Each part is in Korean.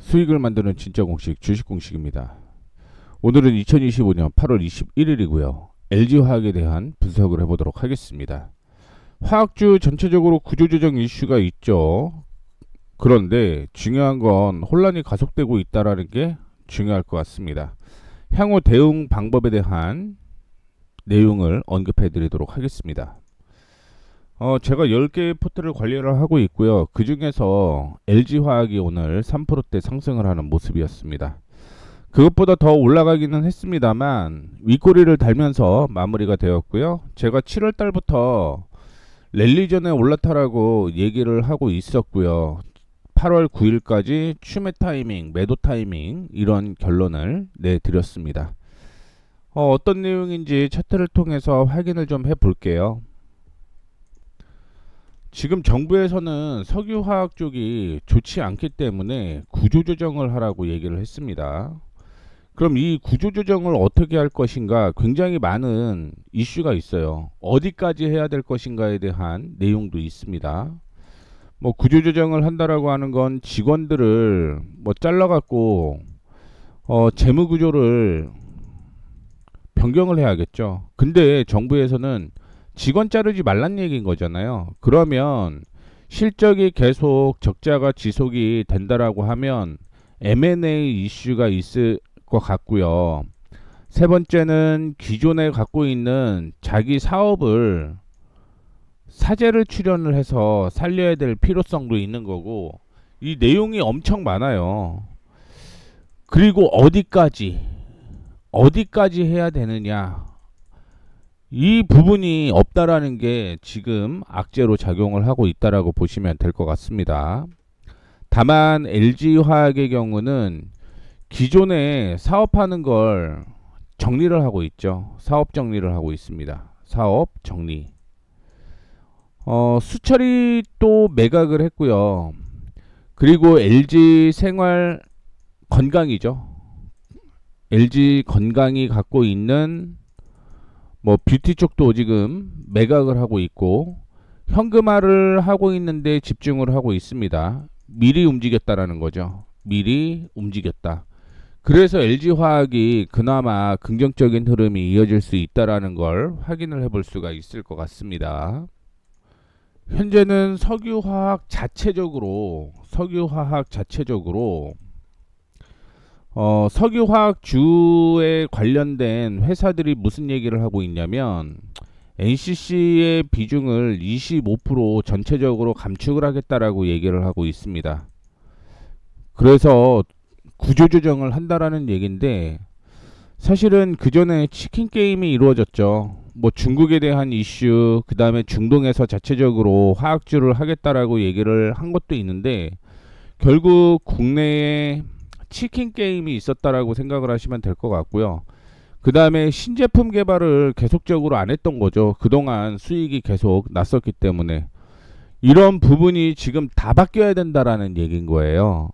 수익을 만드는 진짜 공식 주식 공식입니다. 오늘은 2025년 8월 21일이고요. LG화학에 대한 분석을 해보도록 하겠습니다. 화학주 전체적으로 구조조정 이슈가 있죠. 그런데 중요한 건 혼란이 가속되고 있다는 게 중요할 것 같습니다. 향후 대응 방법에 대한 내용을 언급해 드리도록 하겠습니다. 제가 10개의 포트를 관리를 하고 있고요. 그 중에서 LG화학이 오늘 3%대 상승을 하는 모습이었습니다. 그것보다 더 올라가기는 했습니다만 윗꼬리를 달면서 마무리가 되었고요. 제가 7월 달부터 랠리 전에 올라타라고 얘기를 하고 있었고요. 8월 9일까지 추매 타이밍, 매도 타이밍 이런 결론을 내드렸습니다. 어떤 내용인지 차트를 통해서 확인을 좀 해볼게요. 지금 정부에서는 석유화학 쪽이 좋지 않기 때문에 구조조정을 하라고 얘기를 했습니다. 그럼 이 구조조정을 어떻게 할 것인가 굉장히 많은 이슈가 있어요. 어디까지 해야 될 것인가에 대한 내용도 있습니다. 구조조정을 한다라고 하는 건 직원들을 잘라갖고 재무구조를 변경을 해야겠죠. 근데 정부에서는 직원 자르지 말란 얘기인 거잖아요. 그러면 실적이 계속 적자가 지속이 된다라고 하면 M&A 이슈가 있을 것 같고요. 세 번째는 기존에 갖고 있는 자기 사업을 사재를 출연을 해서 살려야 될 필요성도 있는 거고, 이 내용이 엄청 많아요. 그리고 어디까지 해야 되느냐, 이 부분이 없다라는 게 지금 악재로 작용을 하고 있다라고 보시면 될 것 같습니다. 다만 LG화학의 경우는 기존에 사업하는 걸 정리를 하고 있죠. 사업 정리를 하고 있습니다. 사업 정리. 수철이 또 매각을 했고요. 그리고 LG 생활 건강이죠. LG 건강이 갖고 있는 뷰티 쪽도 지금 매각을 하고 있고 현금화를 하고 있는데 집중을 하고 있습니다. 미리 움직였다라는 거죠. 미리 움직였다. 그래서 LG화학이 그나마 긍정적인 흐름이 이어질 수 있다라는 걸 확인을 해볼 수가 있을 것 같습니다. 현재는 석유화학 자체적으로 석유화학주에 관련된 회사들이 무슨 얘기를 하고 있냐면 NCC의 비중을 25% 전체적으로 감축을 하겠다라고 얘기를 하고 있습니다. 그래서 구조조정을 한다라는 얘기인데, 사실은 그 전에 치킨 게임이 이루어졌죠. 중국에 대한 이슈, 그 다음에 중동에서 자체적으로 화학주를 하겠다라고 얘기를 한 것도 있는데, 결국 국내에 치킨 게임이 있었다라고 생각을 하시면 될 것 같고요. 그 다음에 신제품 개발을 계속적으로 안 했던 거죠. 그동안 수익이 계속 났었기 때문에. 이런 부분이 지금 다 바뀌어야 된다라는 얘기인 거예요.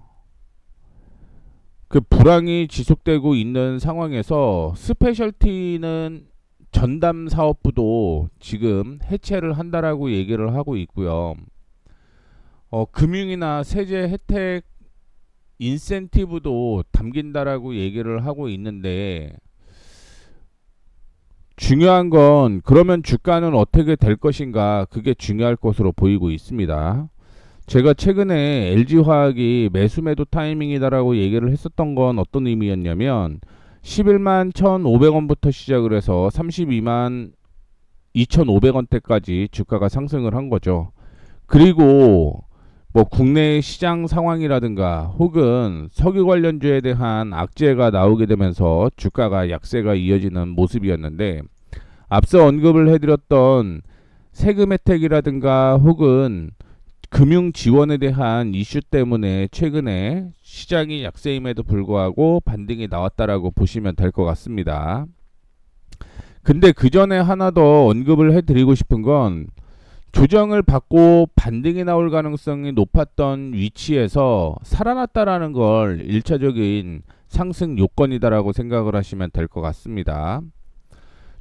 그 불황이 지속되고 있는 상황에서 스페셜티는 전담 사업부도 지금 해체를 한다라고 얘기를 하고 있고요. 금융이나 세제 혜택 인센티브도 담긴다라고 얘기를 하고 있는데, 중요한 건 그러면 주가는 어떻게 될 것인가, 그게 중요할 것으로 보이고 있습니다. 제가 최근에 LG화학이 매수 매도 타이밍이다라고 얘기를 했었던 건 어떤 의미였냐면 11만 1,500원부터 시작을 해서 32만 2,500원대까지 주가가 상승을 한 거죠. 그리고 국내 시장 상황이라든가 혹은 석유 관련주에 대한 악재가 나오게 되면서 주가가 약세가 이어지는 모습이었는데, 앞서 언급을 해드렸던 세금 혜택이라든가 혹은 금융 지원에 대한 이슈 때문에 최근에 시장이 약세임에도 불구하고 반등이 나왔다라고 보시면 될 것 같습니다. 근데 그 전에 하나 더 언급을 해드리고 싶은 건, 조정을 받고 반등이 나올 가능성이 높았던 위치에서 살아났다라는 걸 1차적인 상승 요건이다라고 생각을 하시면 될 것 같습니다.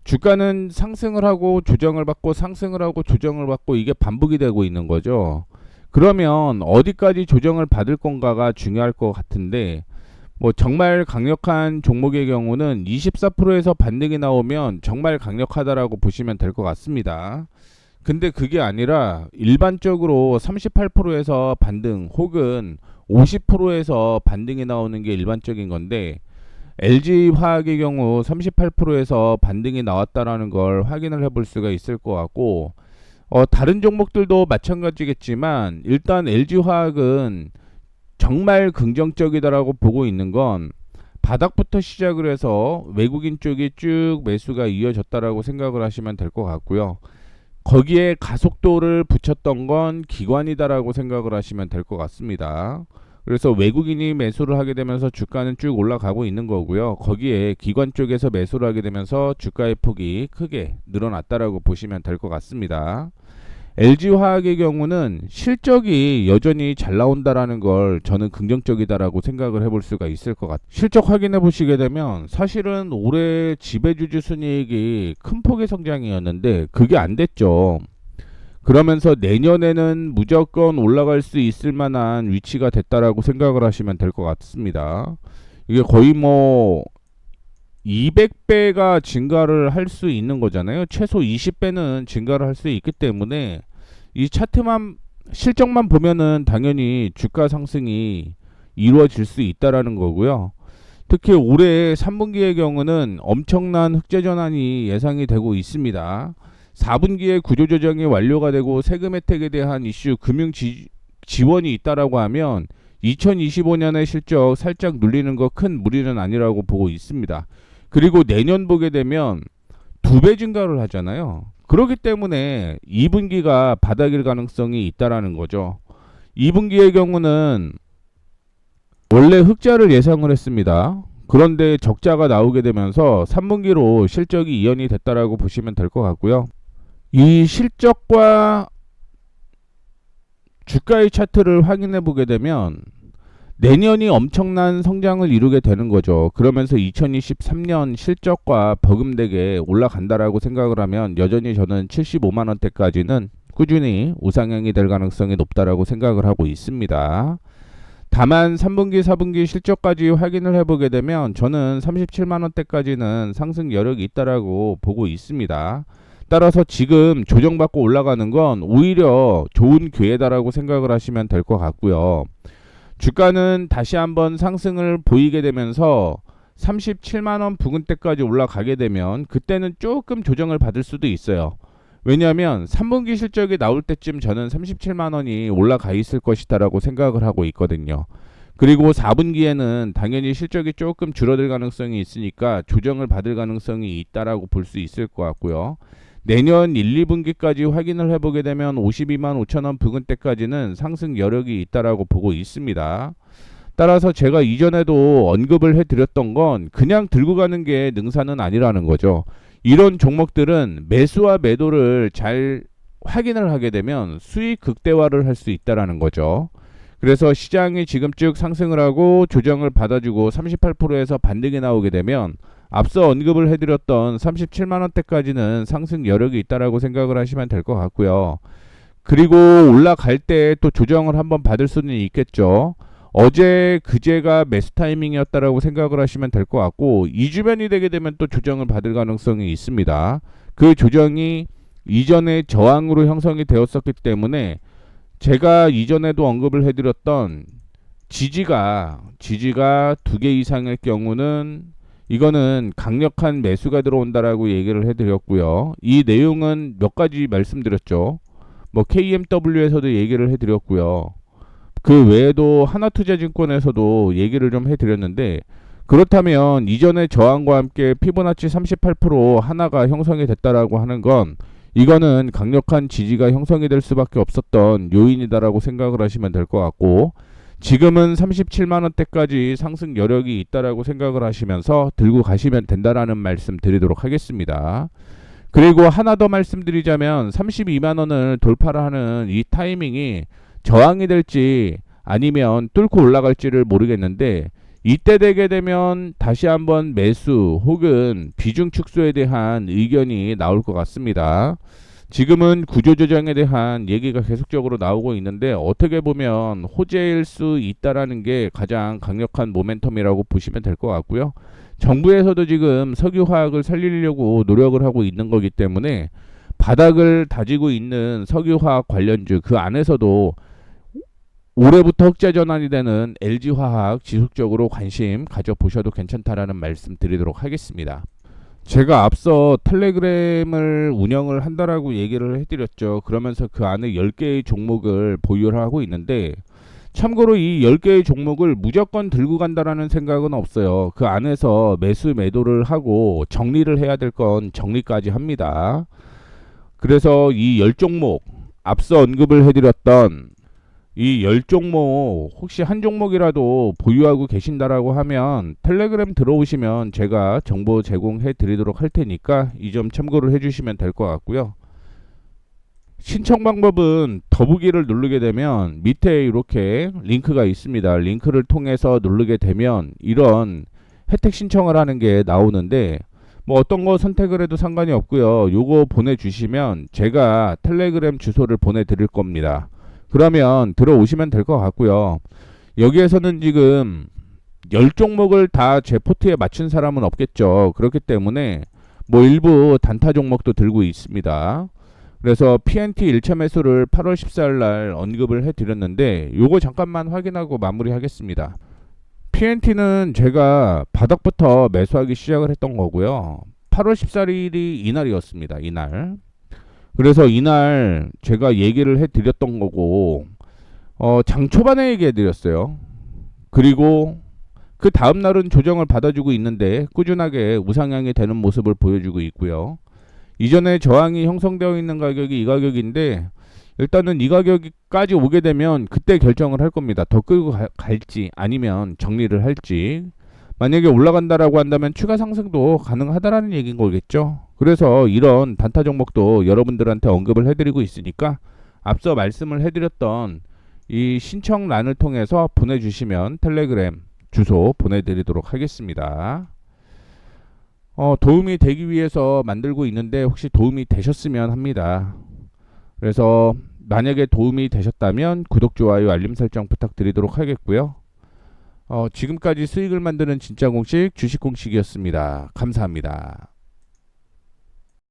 주가는 상승을 하고 조정을 받고 상승을 하고 조정을 받고 이게 반복이 되고 있는 거죠. 그러면 어디까지 조정을 받을 건가가 중요할 것 같은데, 뭐 정말 강력한 종목의 경우는 24%에서 반등이 나오면 정말 강력하다라고 보시면 될 것 같습니다. 근데 그게 아니라 일반적으로 38%에서 반등 혹은 50%에서 반등이 나오는 게 일반적인 건데, LG화학의 경우 38%에서 반등이 나왔다라는 걸 확인을 해볼 수가 있을 것 같고, 다른 종목들도 마찬가지겠지만 일단 LG화학은 정말 긍정적이다라고 보고 있는 건 바닥부터 시작을 해서 외국인 쪽이 쭉 매수가 이어졌다라고 생각을 하시면 될 것 같고요. 거기에 가속도를 붙였던 건 기관이다라고 생각을 하시면 될 것 같습니다. 그래서 외국인이 매수를 하게 되면서 주가는 쭉 올라가고 있는 거고요. 거기에 기관 쪽에서 매수를 하게 되면서 주가의 폭이 크게 늘어났다라고 보시면 될 것 같습니다. LG화학의 경우는 실적이 여전히 잘 나온다라는 걸 저는 긍정적이다라고 생각을 해볼 수가 있을 것 같아요. 실적 확인해 보시게 되면 사실은 올해 지배주주 순이익이 큰 폭의 성장이었는데 그게 안 됐죠. 그러면서 내년에는 무조건 올라갈 수 있을 만한 위치가 됐다라고 생각을 하시면 될 것 같습니다. 이게 거의 뭐 200배가 증가를 할 수 있는 거잖아요. 최소 20배는 증가를 할 수 있기 때문에 이 차트만 실적만 보면은 당연히 주가 상승이 이루어질 수 있다라는 거고요. 특히 올해 3분기의 경우는 엄청난 흑자 전환이 예상이 되고 있습니다. 4분기에 구조조정이 완료가 되고 세금 혜택에 대한 이슈, 금융 지원이 있다라고 하면 2025년의 실적 살짝 눌리는 거 큰 무리는 아니라고 보고 있습니다. 그리고 내년 보게 되면 2배 증가를 하잖아요. 그렇기 때문에 2분기가 바닥일 가능성이 있다라는 거죠. 2분기의 경우는 원래 흑자를 예상을 했습니다. 그런데 적자가 나오게 되면서 3분기로 실적이 이연이 됐다라고 보시면 될 것 같고요. 이 실적과 주가의 차트를 확인해 보게 되면 내년이 엄청난 성장을 이루게 되는 거죠. 그러면서 2023년 실적과 버금되게 올라간다라고 생각을 하면 여전히 저는 75만 원대까지는 꾸준히 우상향이 될 가능성이 높다라고 생각을 하고 있습니다. 다만 3분기, 4분기 실적까지 확인을 해보게 되면 저는 37만 원대까지는 상승 여력이 있다라고 보고 있습니다. 따라서 지금 조정받고 올라가는 건 오히려 좋은 기회다라고 생각을 하시면 될 것 같고요. 주가는 다시 한번 상승을 보이게 되면서 37만원 부근대까지 올라가게 되면 그때는 조금 조정을 받을 수도 있어요. 왜냐하면 3분기 실적이 나올 때쯤 저는 37만원이 올라가 있을 것이다라고 생각을 하고 있거든요. 그리고 4분기에는 당연히 실적이 조금 줄어들 가능성이 있으니까 조정을 받을 가능성이 있다라고 볼 수 있을 것 같고요. 내년 1, 2분기까지 확인을 해보게 되면 52만 5천원 부근대까지는 상승 여력이 있다라고 보고 있습니다. 따라서 제가 이전에도 언급을 해드렸던 건 그냥 들고 가는 게 능사는 아니라는 거죠. 이런 종목들은 매수와 매도를 잘 확인을 하게 되면 수익 극대화를 할 수 있다라는 거죠. 그래서 시장이 지금 쭉 상승을 하고 조정을 받아주고 38%에서 반등이 나오게 되면 앞서 언급을 해드렸던 37만원대까지는 상승 여력이 있다라고 생각을 하시면 될 것 같고요. 그리고 올라갈 때 또 조정을 한번 받을 수는 있겠죠. 어제 그제가 매수 타이밍이었다라고 생각을 하시면 될 것 같고 이 주변이 되게 되면 또 조정을 받을 가능성이 있습니다. 그 조정이 이전에 저항으로 형성이 되었었기 때문에 제가 이전에도 언급을 해드렸던 지지가 2개 이상의 경우는 이거는 강력한 매수가 들어온다라고 얘기를 해드렸고요. 이 내용은 몇 가지 말씀드렸죠. 뭐 KMW에서도 얘기를 해드렸고요. 그 외에도 하나투자증권에서도 얘기를 좀 해드렸는데 그렇다면 이전의 저항과 함께 피보나치 38% 하나가 형성이 됐다라고 하는 건 이거는 강력한 지지가 형성이 될 수밖에 없었던 요인이다라고 생각을 하시면 될 것 같고 지금은 37만원대까지 상승 여력이 있다라고 생각을 하시면서 들고 가시면 된다라는 말씀 드리도록 하겠습니다. 그리고 하나 더 말씀드리자면 32만원을 돌파를 하는 이 타이밍이 저항이 될지 아니면 뚫고 올라갈지를 모르겠는데 이때 되게 되면 다시 한번 매수 혹은 비중 축소에 대한 의견이 나올 것 같습니다. 지금은 구조조정에 대한 얘기가 계속적으로 나오고 있는데 어떻게 보면 호재일 수 있다라는 게 가장 강력한 모멘텀이라고 보시면 될 것 같고요. 정부에서도 지금 석유화학을 살리려고 노력을 하고 있는 거기 때문에 바닥을 다지고 있는 석유화학 관련주 그 안에서도 올해부터 흑자 전환이 되는 LG화학 지속적으로 관심 가져보셔도 괜찮다라는 말씀 드리도록 하겠습니다. 제가 앞서 텔레그램을 운영을 한다라고 얘기를 해드렸죠. 그러면서 그 안에 10개의 종목을 보유를 하고 있는데 참고로 이 10개의 종목을 무조건 들고 간다라는 생각은 없어요. 그 안에서 매수 매도를 하고 정리를 해야 될 건 정리까지 합니다. 그래서 이 10종목 앞서 언급을 해드렸던 이 10종목 혹시 한 종목이라도 보유하고 계신다라고 하면 텔레그램 들어오시면 제가 정보 제공해 드리도록 할 테니까 이 점 참고를 해 주시면 될 것 같고요. 신청 방법은 더보기를 누르게 되면 밑에 이렇게 링크가 있습니다. 링크를 통해서 누르게 되면 이런 혜택 신청을 하는 게 나오는데 뭐 어떤 거 선택을 해도 상관이 없고요. 요거 보내주시면 제가 텔레그램 주소를 보내드릴 겁니다. 그러면 들어오시면 될 것 같고요. 여기에서는 지금 10종목을 다 제 포트에 맞춘 사람은 없겠죠. 그렇기 때문에 뭐 일부 단타 종목도 들고 있습니다. 그래서 PNT 1차 매수를 8월 14일 날 언급을 해드렸는데 요거 잠깐만 확인하고 마무리하겠습니다. PNT는 제가 바닥부터 매수하기 시작을 했던 거고요. 8월 14일이 이날이었습니다. 이날. 그래서 이날 제가 얘기를 해드렸던 거고 장 초반에 얘기해드렸어요. 그리고 그 다음날은 조정을 받아주고 있는데 꾸준하게 우상향이 되는 모습을 보여주고 있고요. 이전에 저항이 형성되어 있는 가격이 이 가격인데 일단은 이 가격까지 오게 되면 그때 결정을 할 겁니다. 더 끌고 갈지 아니면 정리를 할지. 만약에 올라간다라고 한다면 추가 상승도 가능하다라는 얘기인 거겠죠. 그래서 이런 단타 종목도 여러분들한테 언급을 해드리고 있으니까 앞서 말씀을 해드렸던 이 신청란을 통해서 보내주시면 텔레그램 주소 보내드리도록 하겠습니다. 도움이 되기 위해서 만들고 있는데 혹시 도움이 되셨으면 합니다. 그래서 만약에 도움이 되셨다면 구독, 좋아요, 알림 설정 부탁드리도록 하겠고요. 지금까지 수익을 만드는 진짜 공식 주식 공식이었습니다. 감사합니다.